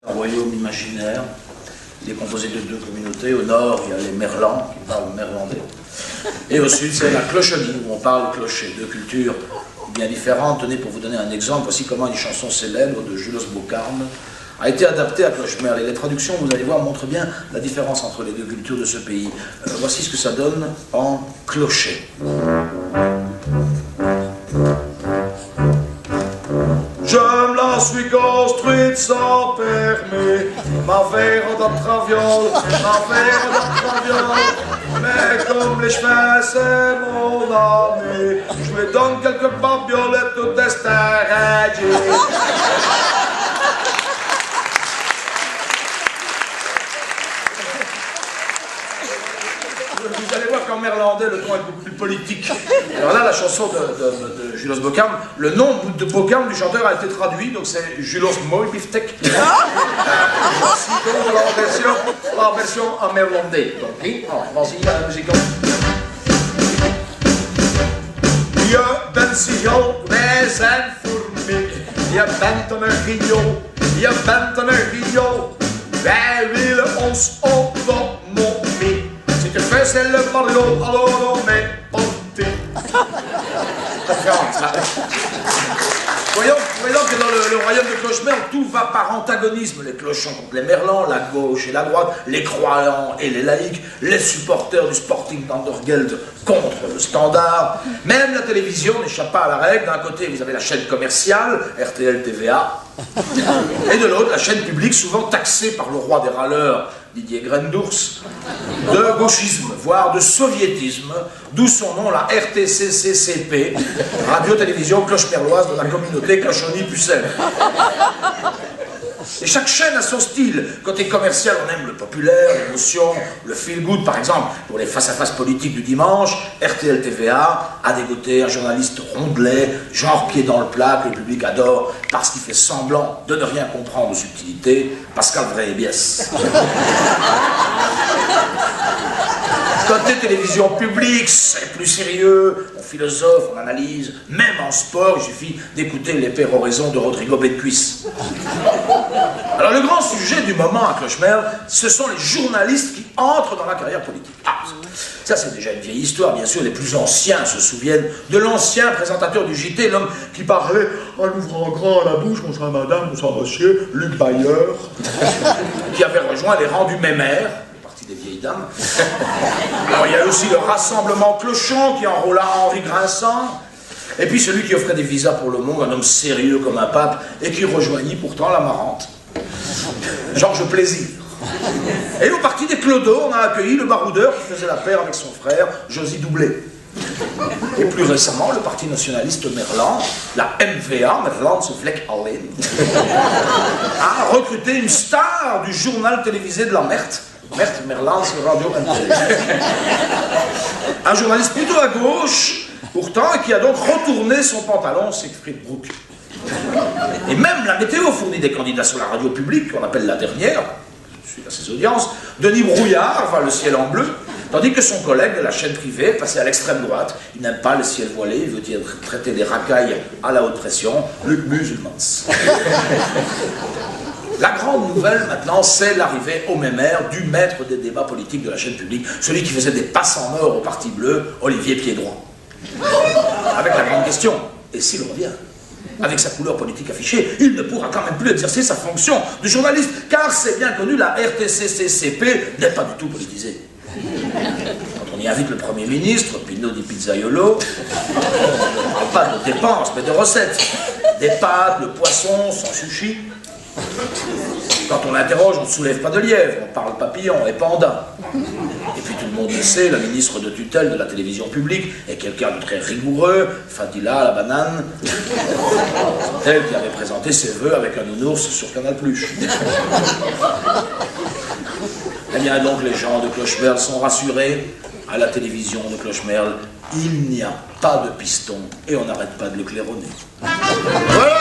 Un royaume imaginaire. Il est composé de deux communautés. Au nord, il y a les Merlans, qui parlent néerlandais. Et au sud, c'est la Clocherie, où on parle clocher. Deux cultures bien différentes. Tenez, pour vous donner un exemple, voici comment une chanson célèbre de Julos Bocarme a été adaptée à Clochemerle. Et les traductions, vous allez voir, montrent bien la différence entre les deux cultures de ce pays. Voici ce que ça donne en clocher. Je me la suis construite sans permis, ma verre de traviole, mais comme les chemins c'est mon ami, je me donne quelques babiolettes au destin régi. Vous allez voir qu'en néerlandais, le ton est beaucoup plus politique. Alors là, la chanson de Julos Bocarme, le nom de Bocarme du chanteur a été traduit, donc c'est Julos Mooi Biftek. Voici donc la version en néerlandais. Donc oui, vas-y, la musique. Je bent Sigel, wij zijn Formik. Je bent een Rio, je bent een Rio. Wij willen ons op de momie. Si tu fais c'est le Mario, alors on est parti. Voyons que dans le royaume de Clochemerle, tout va par antagonisme. Les clochons contre les merlans, la gauche et la droite, les croyants et les laïcs, les supporters du Sporting d'Andergeld contre le Standard. Même la télévision n'échappe pas à la règle. D'un côté, vous avez la chaîne commerciale, RTL TVA, et de l'autre, la chaîne publique, souvent taxée par le roi des râleurs, Didier Grendours, de gauchisme, voire de soviétisme, d'où son nom, la RTCCCP, Radio-Télévision Clochemerloise de la communauté Clochony-Pucelle. Et chaque chaîne a son style. Côté commercial, on aime le populaire, l'émotion, le feel-good, par exemple. Pour les face-à-face politiques du dimanche, RTL TVA a dégoté un journaliste rondelet, genre pied dans le plat, que le public adore, parce qu'il fait semblant de ne rien comprendre aux subtilités, Pascal Vraibiès. Côté télévision publique, c'est plus sérieux, on philosophe, on analyse, même en sport, il suffit d'écouter les péroraisons de Rodrigo Betcuis. Alors le grand sujet du moment à Clochemerle, ce sont les journalistes qui entrent dans la carrière politique. Ah, ça c'est déjà une vieille histoire, bien sûr, les plus anciens se souviennent de l'ancien présentateur du JT, l'homme qui parlait en ouvrant grand la bouche, bonsoir madame, bonsoir monsieur, Luc Bayer, qui avait rejoint les rangs du Mémère, des vieilles dames. Alors il y a aussi le Rassemblement Clochon qui enrôla Henri Grinçant, et puis celui qui offrait des visas pour le monde, un homme sérieux comme un pape, et qui rejoignit pourtant la marrante, Georges Plaisir. Et au parti des Clodos, on a accueilli le baroudeur qui faisait la paire avec son frère, Josy Doublet. Et plus récemment, le parti nationaliste Merlan, la MVA, Merlandse Vlek Alleen, a recruté une star du journal télévisé de la Meurthe, Merlandse Radio NT. Un journaliste plutôt à gauche, pourtant, et qui a donc retourné son pantalon, Siegfried Bruck. Et même la météo fournit des candidats sur la radio publique, qu'on appelle la dernière, suite à ses audiences. Denis Brouillard, enfin le ciel en bleu, tandis que son collègue de la chaîne privée, passé à l'extrême droite, il n'aime pas le ciel voilé, il veut traiter des racailles à la haute pression, Luc Muselmans. La grande nouvelle maintenant, c'est l'arrivée au Mémère du maître des débats politiques de la chaîne publique, celui qui faisait des passes en or au Parti bleu, Olivier Piédroit. Avec la grande question, et s'il revient? Avec sa couleur politique affichée, il ne pourra quand même plus exercer sa fonction de journaliste, car c'est bien connu, la RTCCCP n'est pas du tout politisée. Quand on y invite le Premier ministre, Pino di Pizzaiolo, on ne parle pas de dépenses, mais de recettes. Des pâtes, le poisson, son sushi. Quand on l'interroge, on ne soulève pas de lièvre, on parle papillon et panda. Et puis tout le monde le sait, la ministre de tutelle de la télévision publique est quelqu'un de très rigoureux, Fadila la banane, c'est elle qui avait présenté ses vœux avec un nounours sur Canal+. Eh bien donc les gens de Clochemerle sont rassurés, à la télévision de Clochemerle, il n'y a pas de piston et on n'arrête pas de le claironner. Voilà.